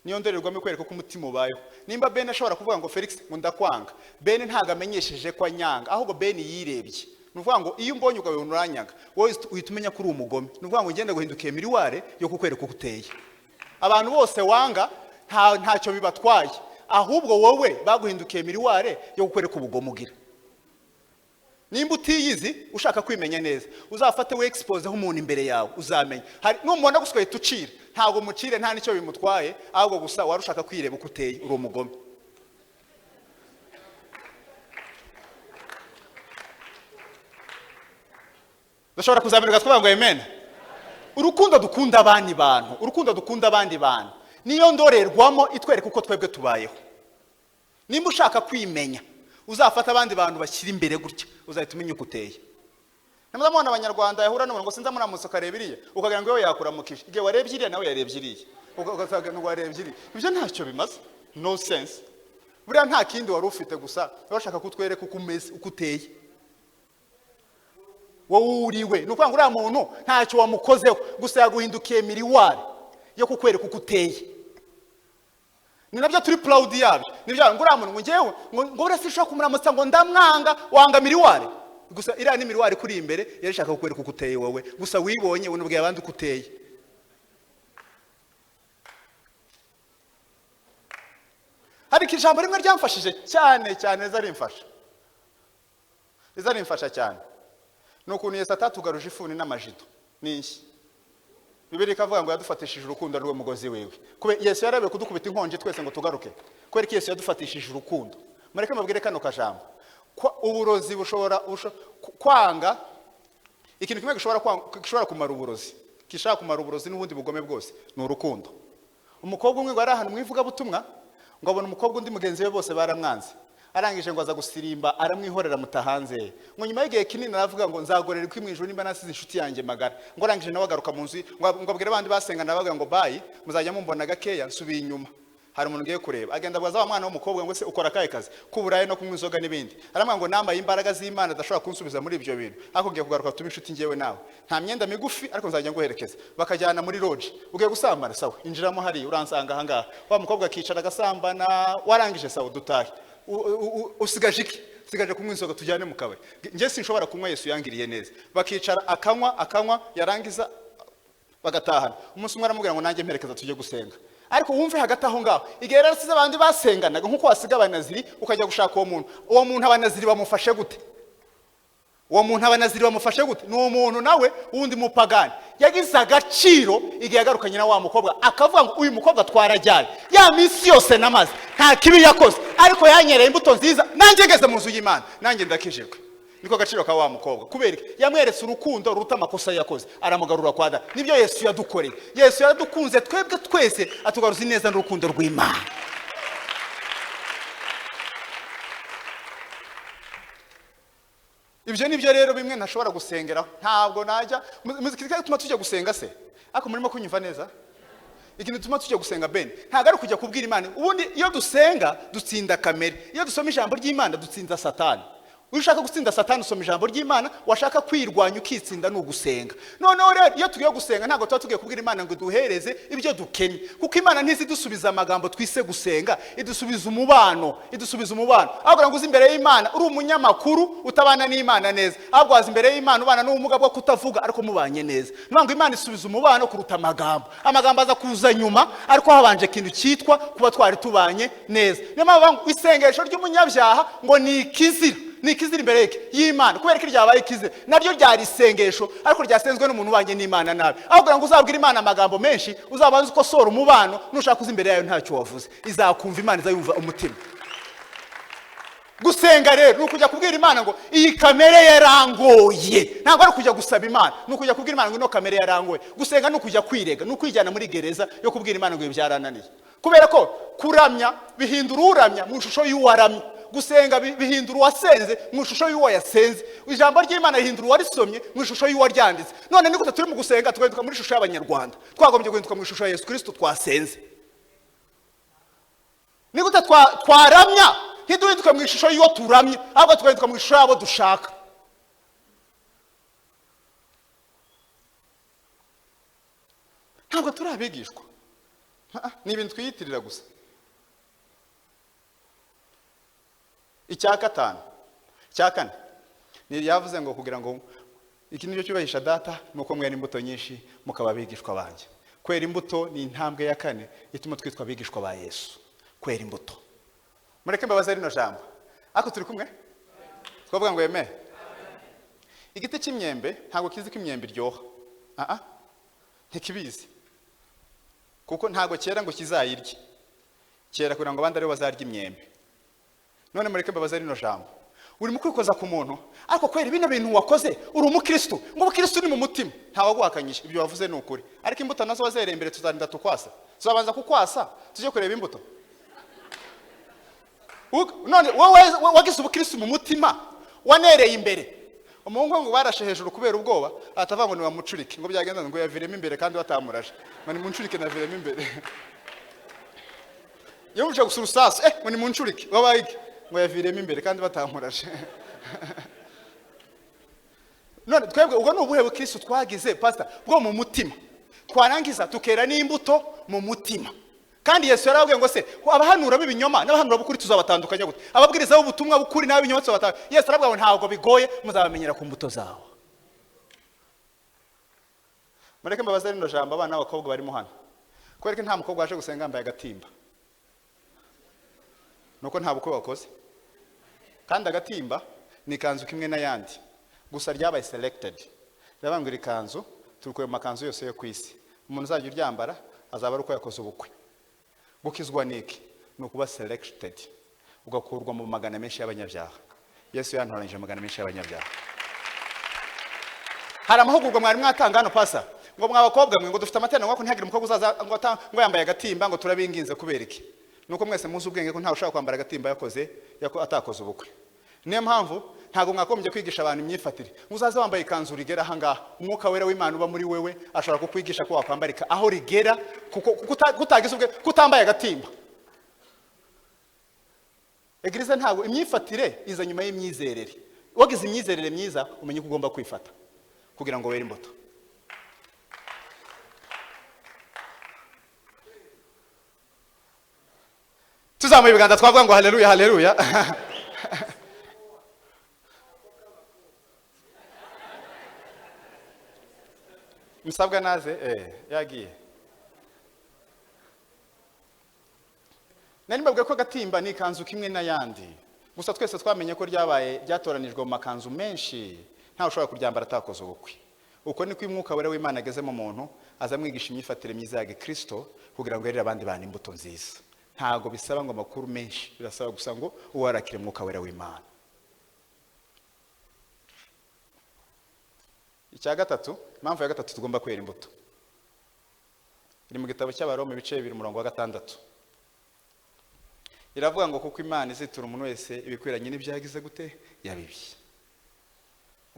niyo ndorerwamo kwereka ko umutima ubayeho. Nimba Ben ashobora kuvuga ngo Felix ngo ndakwanga, Ben ntago amenyesheje ko anyanga ahubwo Ben yirebye. Nuvuga ngo iyo umbonye ugawe unuranyaga wowe uhita umenya ko uri umugome. Nuvuga ngo ngende guhindukiye miriware yo kukwereka uko uteye. Abantu bose wanga ntacyo bibatwaye ahubwo wowe baguhindukiye miriware yo kukwereka ubugome ugira. Nimba utiyizi ushaka kwimenya neza uzafate we expose aho umuntu imbere yawe uzamenya. Hari numubona guswaye tucire ntago mucire nta nicyo bimutwaye ahubwo gusa warushaka kwireba uko uteye uri umugome. Dashobora kuzamirwa twavuga ngo amen. Urukundo dukunda abandi bantu, urukundo dukunda abandi bantu niyo ndorerwamo itwereka uko twebwe tubayeho. Nimba ushaka kwimenya uzafata abandi bantu bashyira imbere gutya uzahita umenya uko uteye. Namuzamubona abanyarwanda yahura n'umuntu ngo sinza muramutse ukareba iriya ukagira ngo yo yakuramukije igihe warebye iriya nawe yarebye iriya ugasaga ngo warebye iriya. Ibyo ntacyo bimaze, no sense. Buriya nta kindi wari ufite gusa bashaka kutwereka uko umeze uko uteye. Wowe uriwe nukuvuga ngo uriya muntu ntacyo wamukozeho gusa yaguhindukiye miriware yo kukwereka uko uteye. Ni nabyo turi proud yabyo. Nibyo ngo uriya muntu ngewe ngo urase shaka kumuramutsa ngo ndamwanga wanga miriware gusa iriya ni miriware kuri imbere yarishaka kukwereka uko uteye wowe gusa wibonye unubwiye abandi uko uteye. Hari kijambo rimwe ryamfashije cyane zarimfasha cyane. Nukuntu Yesu atatugaruje ifuni n'amajido ninshi. Bibiri kavuga ngo yadufatishije urukundo rwe mugozi wewe. Kube Yesu yarabe kudukubita inkonje twese ngo tugaruke. Kwereka Yesu yadufatishije urukundo. Mureke mabwire kano kajambo. Uburozi bushobora kwanga ikintu kimwe gishobora kumara uburozi. Kishaka kumara uburozi n'ubundi bugome bwose ni urukundo. Umukobwa umwe ngo ari ahantu mwivuga butumwa ngo abona umukobwa undi mugenzi we bose baramwanze. Arangije ngo aza gusirimba aramwihorera mutahanze. Ngo nyuma y'igihe kinini aravuga ngo nzagorera ko imwijuru nimba nasize inshuti yanjye magara. Ngo arangije nawe agaruka mu nzu ngo abwire abandi basengana bavuga ngo bayi muzajya mumbona gakeya nsubiye inyuma. Hari umuntu ngiye kureba agenda abaza wa mwana w'umukobwa ngo se ukora kaye kazi kuburaye no kunywa inzoga n'ibindi. Aramwanga ngo nambaye imbaraga z'Imana adashobora kunsubiza muri ibyo bintu. Ako ngiye kugaruka tuba inshuti ngewe nawe. Nta myenda migufi ariko nzajya nguherekeza. Bakajyana muri lodge. Ugiye gusambana sawa injiramo hari uransanga ahangaha. Wa mukobwa akicara agasambana warangije sawa dutahe. Usigaje iki? Sigaje kunywa inzoga tujyane mu kabari. Nje sinshobora kunywa Yesu yangiriye neza. Bakicara akanywa yarangiza bagatahana. Umunsi umwe aramubwira ngo nanjye mperekeza tujye gusenga. Ariko wumve hagati aho ngaho igihe rasize abandi basenganaga nkuko wasiga abanaziri ukajya gushaka uwo muntu abanaziri bamufashe gute? Uwo muntu abanaziri bamufashe gute? Ni umuntu nawe wundi mupagani yagize agaciro igihe yagarukanye na wa mukobwa akavuga ngo uyu mukobwa twarajyaye ya minsi yose namaze nta kibi yakoze ariko yanyereye imbuto nziza nanjye ngeze mu nzu y'Imana nanjye ndakijijwe. Niko gaciro ka wa mukobwa kubera yamweretse urukundo ruta amakosa yakoze aramugarura kwada. Nibyo Yesu yadukoreye. Yesu yaradukunze twebwe twese atugaruza neza n'urukundo rw'Imana. Ibyo nibyo rero bimwe ntashobora gusengeraho. Ntabwo najya muzikika tuma tujya gusenga se. Ako murimo kunyumva neza? ikintu tuma tujya gusenga ben ntago ari kujya kubwira Imana ubundi iyo dusenga dutsinda kamere iyo dusoma ijambo ry'Imana dutsinda satani ushaka gutsinda satani usoma ijambo ry'Imana washaka kwirwanya ukitsinda no gusenga noneho rero iyo tugiye gusenga ntago tuba tugiye kubwira Imana ngo duhereze ibyo dukenye kuko Imana ntizidusubiza amagambo twise gusenga idusubiza umubano ahubwo ngo uzi imbere y'Imana uri umunyamakuru utabana n'Imana neza ahubwo wazi imbere y'Imana ubana n'ubumuga bwo kutavuga ariko mubanye neza ngo Imana isubiza umubano kuruta amagambo aza kuza nyuma ariko habanje ikintu cyitwa kuba twari tubanye neza niyo mpamvu isengesho ry'umunyabyaha ngo ni ikizira imbere y'Imana kubera ko ryabaye ikize naryo ryari isengesho ariko ryasenzwe n'umuntu ubanye n'Imana nabi ahubwo ngo uzabwira Imana amagambo menshi uzabanza ukosora umubano nushaka kuza imbere yayo ntacyo wavuze izakumva Imana izayumva umutima gusenga rero nukujya kubwira Imana ngo iyi kamere yarangoye ntabwo ari kujya gusaba Imana nukujya kubwira Imana ngo ino kamere yarangoye gusenga nukujya kwirega nukwijyana muri gereza yo kubwira Imana ngo byarananiye kubera ko kuramya bihindura uramya mu shusho y'uwaramye gusenga bihindura uwasenze mu ishusho y'uwo yasenze ijambo ry'Imana rihindura uwarisomye mu ishusho y'uwo ryanditse none niko turi mu gusenga tugahinduka muri ishusho y'abanyarwanda twagombye guhinduka mu ishusho ya Yesu Kristo twasenze niko twaramya ntiduhinduka mu ishusho y'uwo turamye ahubwo tugahinduka mu ishusho y'abo dushaka ntabwo turi abigishwa ni ibintu twiyitirira gusa icya kane ni yavuze ngo kugira ngo iki nicyo cyubahisha data nuko mwera imbuto nyinshi mukaba abigishwa banjye kwera imbuto ni intambwe ya kane ituma twitwa abigishwa ba Yesu kwera imbuto mureke mbabaza rino jambo ako turi kumwe twavuga ngo yeme igiti cy'imyembe ntabwo kizi ko imyembe iryoha ntikibizi kuko ntabwo cyera ngo kizayirye cyera kugira ngo abandi aribo bazarya imyembe none mureke mbabaza rino jambo uri mu kwikoza ku muntu ariko kwera bino bintu wakoze uri umukristo ngo ubukristo ni mu mutima ntawaguhakanyije ibyo wavuze ni ukuri ariko imbuto nazo wazereye imbere tuzarinda tukwasa tuzabanza kukwasa tujye kureba imbuto none wowe wagize ubukristo mu mutima wanereye imbere umuhungu ngo barashe hejuru kubera ubwoba atava ngo ni wamucurike ngo byagenda ngo yaviremo imbere kandi batamurashe ngo ni muncurike naviremo imbere iyo muje gusura usasu ngo ni muncurike wabayige ngo yaviremo imbere kandi batamurashe none twebwe ubwo nubuhe bukristo twagize pastor bwo mu mutima twarangiza tukera n'imbuto mu mutima kandi Yesu yarabwiye ngo se abahanura b'ibinyoma n'abahanura b'ukuri tuzabatandukanya gute ababwiriza b'ubutumwa b'ukuri n'abinyoma tuzabatandukanya Yesu yarabwiye ngo ntabwo bigoye muzabamenyera ku mbuto zawo mureke mbabaza rino jambo abana n'abakobwa barimo hano kubera ko nta mukobwa waje gusenga yambaye agatimba nuko nta bukwe wakoze kandi agatimba ni ikanzu kimwe n'ayandi gusa ryabaye selected rabangura ikanzu turukuye mu makanzu yose yo kwisi umuntu uzajya uryambara azaba ari uko yakoze ubukwe gukizwa niki nukuba selected ugakurwa mu magana menshi y'abanyabyaha Yesu yantoranyije magana menshi y'abanyabyaha hari amahugurwa mwari mwatanga hano pasa ngo mwabakobwa mwe ngo dufite amaterano ngo ntihagire umukobwa uzaza ngo yambaye agatimba ngo turabinginze kubera iki nuko mwese muzi ubwenge ko ntawe ushaka kwambara agatimba atakoze ubukwe niyo mpamvu ntago mwakomeje kwigisha abantu imyifatire uzaze wambaye ikanzu rigera aha ngaha umwuka wera w'Imana uba muri wewe ashobora kukwigisha ko wakwambarika aho rigera kuko kutagize ubwe kutambaye agatimba Eglise ntago imyifatire iza nyuma y'imyizerere wagize imyizerere myiza umenye ko ugomba kwifata kugira ngo were imbuto tuzamuye ibiganza twavuga ngo haleluya haleluya Musabwa naze yagiye nari mbabwiye ko agatimba ni ikanzu kimwe n'ayandi gusa twese twamenye ko ryatoranijwe mu makanzu menshi ntawe ushobora kuryambara atakoze ubukwe uko niko umwuka wera w'Imana ageze mu muntu azamwigisha imyifatire myiza ya Kristo kugira ngo yerere abandi bantu imbuto nziza ntago bisaba ngo amakuru menshi birasaba gusa ngo uwarakire umwuka wera w'Imana icya gatatu impamvu ya gatatu tugomba kwera imbuto iri mu gitabo cy'Abaroma ibice 2:6 iravuga ngo kuko Imana izitura umuntu wese ibikwiranye n'ibyo yagize gute yabibye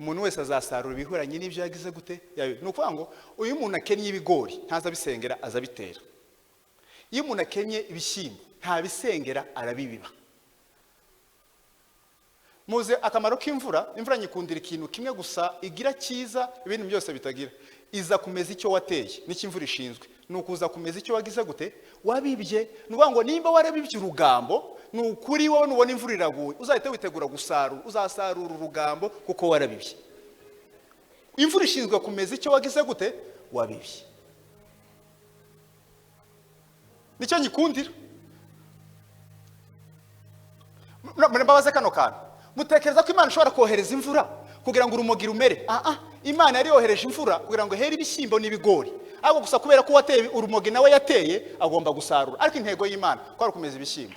umuntu wese azasarura ibikwiranye n'ibyo yagize gute yabibye nukuvuga ngo uyu muntu akennye ibigori ntaza bisengera azabitera iyo umuntu akenye ibishyimbo nta bisengera arabibiba. Muze akamaro k'imvura, imvura nyikundira ikintu kimwe gusa igira cyiza, ibintu byose bitagira. Iza kumeza icyo wateye, n'icyo imvura ishinzwe. Nukuza kumeza icyo wagize gute? Wabibye. Nuvuga ngo nimba warabibye urugambo, nukuri wowe nubona imvura iraguye, uzahita witegura gusarura, uzasarura urugambo kuko warabibye. Imvura ishinzwe kumeza icyo wagize gute? Wabibye. Nicyo nyikundira. Mbabaze kano kantu. Mutekereza ko Imana ishobora kohereza imvura kugira ngo urumogi rumere? Imana yari yohereje imvura kugira ngo here ibishyimbo n'ibigori. Ahubwo gusa kubera ko wateye urumogi nawe yateye agomba gusarura. Ariko intego y'Imana ko ari kumeza ibishyimbo.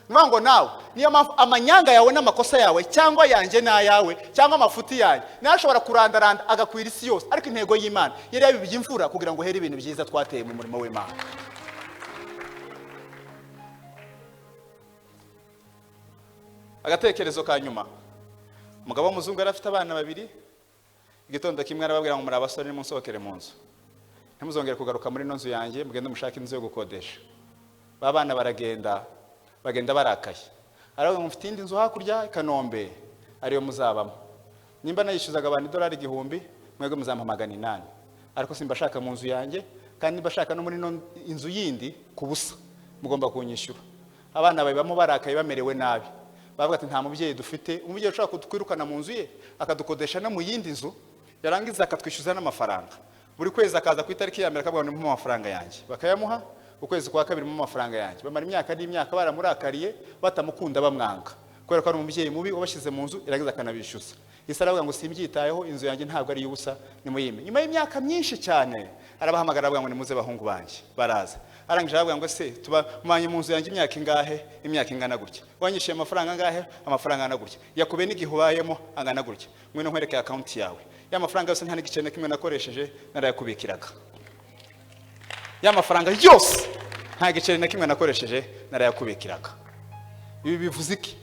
Nuvuga ngo nawe niyo mpamvu amanyanga yawe n'amakosa yawe cyangwa yanjye n'ayawe cyangwa amafuti yanjye nawe ashobora kurandaranda agakwira isi yose. Ariko intego y'Imana yari yabibye imvura kugira ngo here ibintu byiza twateye mu murimo w'Imana. Agatekerezo ka nyuma. Umugabo w'umuzungu yari afite abana babiri. Igitondo kimwe arababwira ngo muri abasore nimusohokere mu nzu. Ntimuzongere kugaruka muri ino nzu yanjye, mugende mushaka inzu yo gukodesha. Babana bagenda barakaye. Aravuga ngo mfite indi nzu hakurya Kanombe ariyo muzabamo. Nimba nayishyuzaga abantu $1,000 mwebwe muzampa $800. Ariko simbashaka mu nzu yanjye kandi nimbashaka no muri ino inzu yindi kubusa. Mugomba kunyishyura. Abana babamo barakaye bamerewe nabi. Bavuga ati nta mubyeyi dufite, umubyeyi ushaka kutwirukana mu nzu ye akadukodesha no mu yindi nzu, yarangiza akatwishyuza n'amafaranga. Buri kwezi akaza ku itariki ya mbere akavuga ngo ni mu mafaranga yanjye. Bakayamuha ukwezi kwa kabiri mu mafaranga yanjye. Bamara imyaka n'imyaka baramurakariye batamukunda bamwanga. Kubera ko ari umubyeyi mubi wabashyize mu nzu irangiza akanabishyuza. Yesu aravuga ngo simbyitayeho, inzu yanjye ntabwo ari y'ubusa nimuyime. Nyuma y'imyaka myinshi cyane arabahamagara avuga ngo nimuze bahungu banjye. Baraza. Arangije aravuga ngo se tuba manye mu nzu yanjye imyaka ingahe? Imyaka ingana gutya. Wanyishyuye amafaranga angahe? Amafaranga angana gutya. Yakube n'igihe ubayemo angana gutya. Mwene nkwereke account yawe. Ya mafaranga yose nta n'igice na kimwe nakoresheje narayakubikiraga. Ya mafaranga yose nta gice na kimwe nakoresheje narayakubikiraga. Ibi bivuze iki?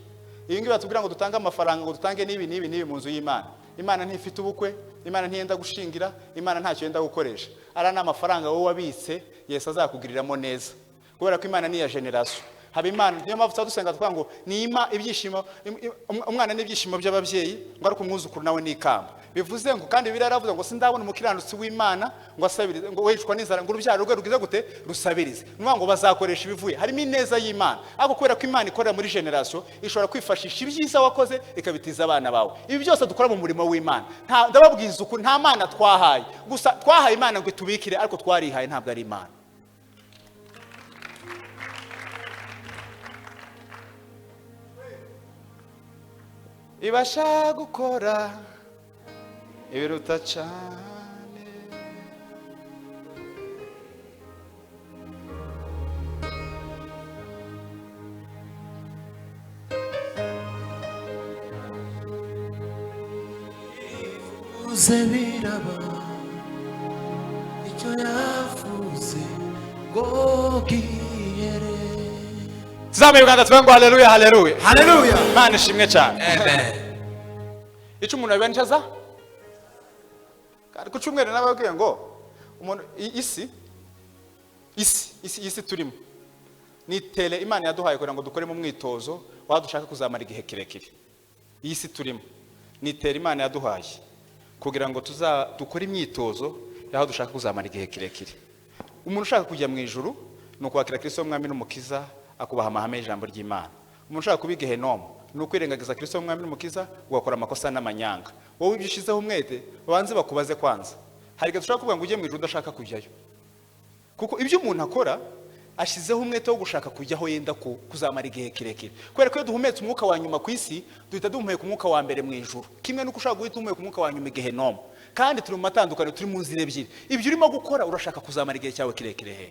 Iyi ngibi batubwira ngo dutange amafaranga, ngo dutange n'ibi mu nzu y'Imana. Imana ntifite ubukwe, Imana ntiyenda gushingira, Imana ntacyo yenda gukoresha. Ara n'amafaranga wowe wabitse Yesu azakugiriramo neza. Kubera ko Imana ni ya generation. Haba Imana niyo mpamvu dusenga twa ngo nima ibyishimo, umwana n'ibyishimo by'ababyeyi, ngo ariko umwuzukuru nawe ni ikamba. Bivuze ngo kandi biraravuze ngo sindabona umukiranutsi w'Imana ngo asabirize ngo wicwa n'inzara ngo urubyaro rwe rugize gute rusabirize. Nuvuga ngo bazakoresha ibivuye. Harimo ineza y'Imana. Ariko kubera ko Imana ikorera muri generation ishobora kwifashisha ibyiza wakoze ikabitiza abana bawe. Ibi byose dukora mu murimo w'Imana. Ndababwiza uko nta Mana twahaye. Gusa twahaye Imana ngo tubikire ariko twarihaye ntabwo ari Imana. Ibasha gukora ibiruta cyane. Uze biraba icyo yavuze ngo gihere. Tuzamuye Uganda tuvuga haleluya haleluya. Haleluya. Imana ishimwe cyane. Amen. Icyo umuntu abibancaza? Kandi ku cyumweru nababwiye ngo umuntu isi turimo ni tele Imana yaduhaye kugira ngo dukore mu mwitozo wadushaka kuzamara igihe kirekire. Iyi si turimo ni tele Imana yaduhaye kugira ngo dukore imyitozo yaho dushaka kuzamara igihe kirekire. Umuntu ushaka kujya mu ijuru no kwakira Kristo umwami n'umukiza akubaha amahame y'ijambo ry'Imana. Umuntu ushaka kubiga Henomu no kwirengagiza Kristo umwami n'umukiza ugakora amakosa n'amanyanga. Wowe ibyishizeho umwete babanze bakubaze kwanza. Hari igihe dushaka kuvuga ngo ujye mu ijuru udashaka kujyayo. Kuko ibyo umuntu akora ashizeho umwete wo gushaka kujyaho yenda kuzamara igihe kirekire. Kubera ko iyo duhumetse umwuka wa nyuma ku isi duhita duhumeka umwuka wa mbere mu ijuru. Kimwe nuko ushaka guhita umwuka umwuka wa nyuma igihe Henomu. Kandi turi mu matandukano, turi mu nzira ebyiri. Ibyo urimo gukora urashaka kuzamara igihe cyawe kirekire he?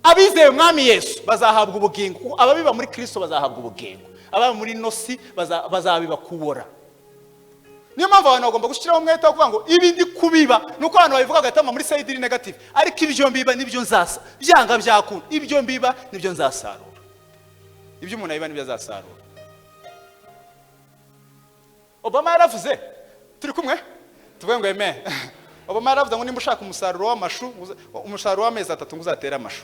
Abizeye umwami Yesu bazahabwa ubugingo. Ababiba muri Kristo bazahabwa ubugingo. Ababa muri nosi bazabiba kubora. Niyo mpamvu abantu bagomba gushyiraho umwete wo kuvuga ngo ibi ndi kubiba nuko abantu babivuga gatama muri side iri negative. Ariko ibyo mbiba nibyo nzasa. Byanga byakunda. Ibyo mbiba nibyo nzasarura. Ibyo umuntu abiba nibyo azasarura. Obama yaravuze turi kumwe tuvuge ngo amen. Obama yaravuze ngo nimba ushaka umusaruro w'amashu umusaruro w'amezi 3 ngo uzatera amashu.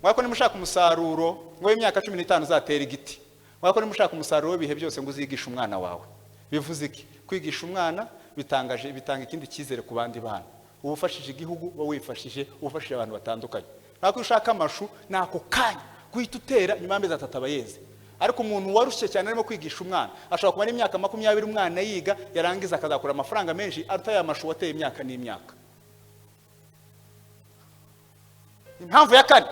Wako nimba ushaka umusaruro ngo w'imyaka 15 uzatera igiti. Wako nimba ushaka umusaruro w'ibihe byose ngo uzigisha umwana wawe. Bivuze iki? Kwigisha umwana bitanga ikindi cyizere ku bandi bana. Ubufashije igihugu bo wifashije ubufashije abantu batandukanye. Nako ushaka amashu nako kanya guhita utera nyuma y'amezi 3 abayeze. Ariko umuntu warushye cyane arimo kwigisha umwana ashobora kumara imyaka 20 umwana yiga yarangiza akazakura amafaranga menshi arutaye amashu wateye imyaka n'imyaka. Impamvu ya kane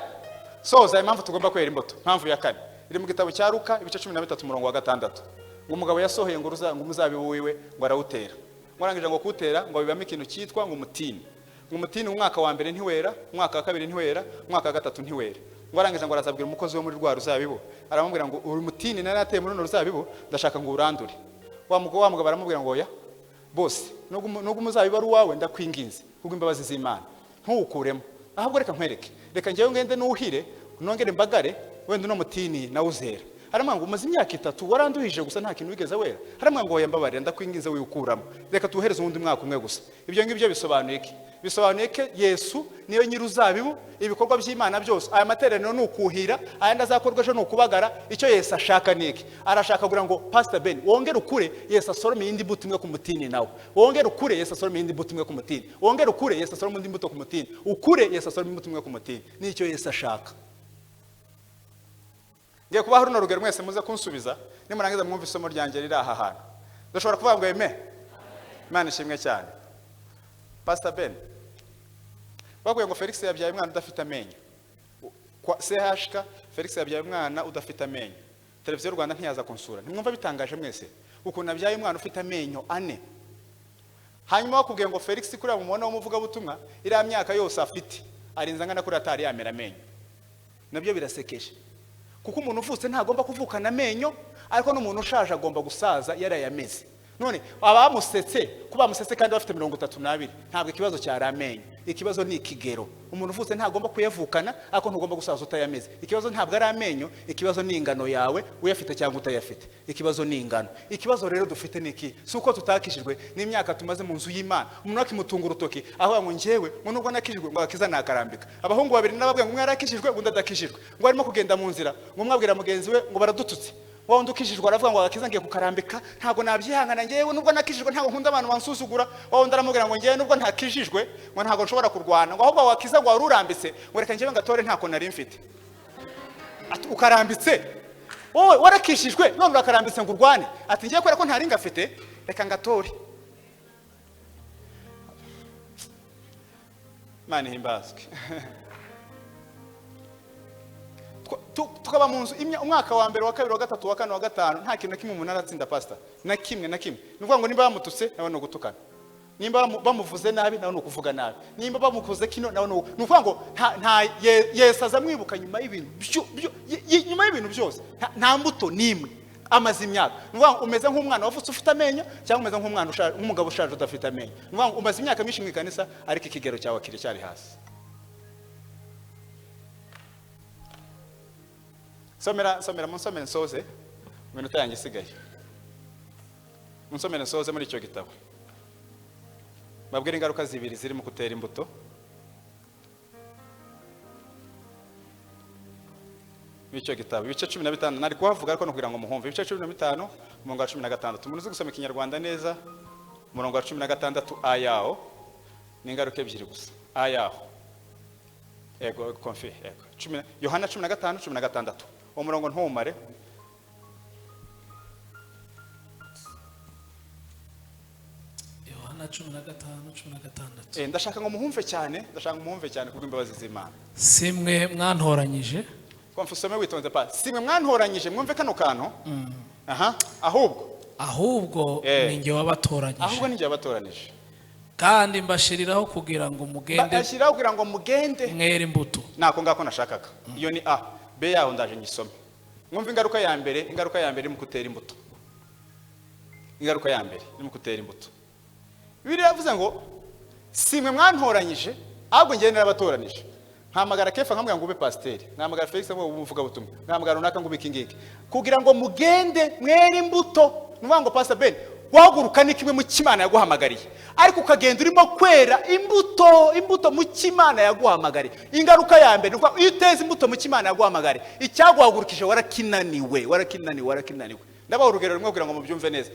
soza impamvu tugomba kwera imbuto. Impamvu ya kane iri mu gitabo cya Luka ibice 13 umurongo wa 6. Ngo umugabo yasohoye ngo umuzabibu wiwe ngo arawutera. Ngorangije ngo kutera ngo bibamo ikintu cyitwa ngo umutini. Ngo umutini umwaka wa mbere ntiwera, umwaka wa kabiri ntiwera, umwaka wa gatatu ntiwera. Ngorangije ngo arazabwira umukozi wo muri rwa ruzabibu aramubwira ngo uri mutini narateye muri no ruzabibu ndashaka ngo urandure. Wa mugabo baramubwira ngo oya bose nubwo umuzabibu ari uwawe ndakwinginze kubwo imbabazi z'Imana ntuwukuremo ahubwo reka nkwereke reka ngewe ngende nuhire nongere mbagare wenda no mutini na uzera. Haramwa ngo umaze imyaka 3 waranduhije gusa nta kintu wigeze wera. Haramwa ngo yambabarira ndakwinginze wiukuramo reka tuhereze undi mwaka umwe gusa. Ibyo ngibyo bisobanuye iki? Bisobanuye ko Yesu niyo nyiruzabibu ibikorwa by'Imana byose. Aya materaniro nukuhira aya ndazakorwa ejo nukubagara. Icyo Yesu ashaka niki? Arashaka kugira ngo Pastor Ben wongere ukure Yesu asorome indi mbuto imwe ku mutini nawe. Wongere ukure Yesu asorome indi mbuto imwe ku mutini. Wongere ukure Yesu asorome indi mbuto ku mutini. Ukure Yesu asorome imbuto imwe ku mutini. Nicyo Yesu ashaka. Ngiye kubaho runo rugero mwese muze kunsubiza nimurangiza mwumva isomo ryanjye riri aha hantu. Ndashobora kuvuga ngo eme Imana ishimwe cyane. Pastor Ben baguye ngo Felix yabyaye umwana udafite amenyo. Kwa CHK Felix yabyaye umwana udafite amenyo. Televiziyo y'u Rwanda ntiyaza kunsura. Ntimwumva bitangaje mwese ukuntu nabyaye umwana ufite amenyo 4. Hanyuma bakubwiye ngo Felix kuri amubona w'umuvuga butumwa iriya myaka yose afite arinza ngana kuri atari yamera amenyo. Nabyo birasekeje. Kuko umuntu uvutse ntagomba kuvukana amenyo ariko n'umuntu ushaje agomba gusaza yarayameze. None abamusetse kuba musetse kandi bafite 32 ntabwo ikibazo cyari amenyo. Ikibazo ni ikigero. Umuntu uvutse ntagomba kuyavukana ariko ntugomba gusaza utayameze. Ikibazo ntabwo ari amenyo, ikibazo ni ingano yawe uyafite cyangwa utayafite. Ikibazo ni ingano. Ikibazo rero dufite niki? Suko tutakishijwe n'imyaka tumaze mu nzu y'Imana. Umuntu akimutunga urutoki aho ngo njewe ngo nubwo nakishijwe ngo akiza nakarambika. Abahungu babiri nababwiye ngo mwarakishijwe ngo ndadakishijwe. Ngo arimo kugenda mu nzira ngo mwabwira mugenzi we ngo baradututse. Wa ndukishijwe aravuga ngo akiza ngiye kukarambika ntago nabyihangana ngewe nubwo nakishijwe ntago nkunda abantu bansuzugura. Wa ndaramubwira ngo ngewe nubwo ntakishijwe ngo ntago nshobora kurwana ngo ahubwo wakiza ngo warurambitse ngo reka ngewe ngatore ntako nari mfite. Ati ukarambitse wowe warakishijwe none urakarambitse ngo urwane. Ati ngiye kwera ko ntari ngafite reka ngatore. Mani himbazwe. Tukaba mu nzu umwaka wa mbere wa kabiri wa gatatu wa kane wa gatanu nta kintu kimwe umuntu aratsinda pastor na kimwe. Nuvuga ngo nimba bamututse nawe no gutukana. Nimba bamuvuze nabi nawe no kuvuga nabi. Nimba bamukoze kino nawe no nuvuga ngo nta Yesu azamwibuka nyuma y'ibintu byose. Nta mbuto nimwe amaze imyaka. Nuvuga ngo umeze nk'umwana wavutse ufite amenyo cyangwa umeze nk'umwana nk'umugabo ushaje udafite amenyo. Nuvuga ngo umaze imyaka myinshi mu ikanisa ariko ikigero cyawe kiri cyari hasi. Somera munsomere nsoze minota yanjye isigaye. Munsomere nsoze muri icyo gitabo. Babwira ingaruka zibiri ziri mu gutera imbuto. Icyo gitabo ibice 15 nari kuhavuga ariko no kugira ngo muhumve. Ibice 15 umurongo wa 16. Umuntu uzi gusoma ikinyarwanda neza umurongo wa 16 ayaho ni ingaruka ebyiri gusa. Ayaho ego konfi ego Yohana 15:16. Umurongo ntumare. Yohana 15:16. Ndashaka ngo muhumve cyane kubwo imbabazi z'Imana. Simwe mwantoranyije. Konfi usome witonze pa. Simwe mwantoranyije mwumve kano kantu. Ahubwo ninjye wabatoranyije. Ahubwo ninjye wabatoranyije. Kandi mbashiriraho kugira ngo mugende mwere imbuto. Nako ngako nashakaga. Iyo ni A. B yaho ndaje nyisome. Mwumva ingaruka ya mbere mu gutera imbuto. Ingaruka ya mbere ni mu gutera imbuto. Bibiliya yavuze ngo simwe mwantoranyije ahubwo ngiye narabatoranije. Nkamagara Kefa nkamubwira ngo ube pasiteri. Nkamagara Felix ngo umuvuga butumwa. Nkamagara runaka ngo ubike ingiki. Kugira ngo mugende mwere imbuto. Nuvuga ngo Pastor Ben guhaguruka ni kimwe mu cy'Imana yaguhamagariye, ariko ukagenda urimo kwera imbuto mu cy'Imana yaguhamagariye. Ingaruka ya mbere nuko iyo uteze imbuto mu cy'Imana yaguhamagariye, icyaguhagurukije warakinaniwe. Ndabaho urugero rumwe kugira ngo mubyumve neza.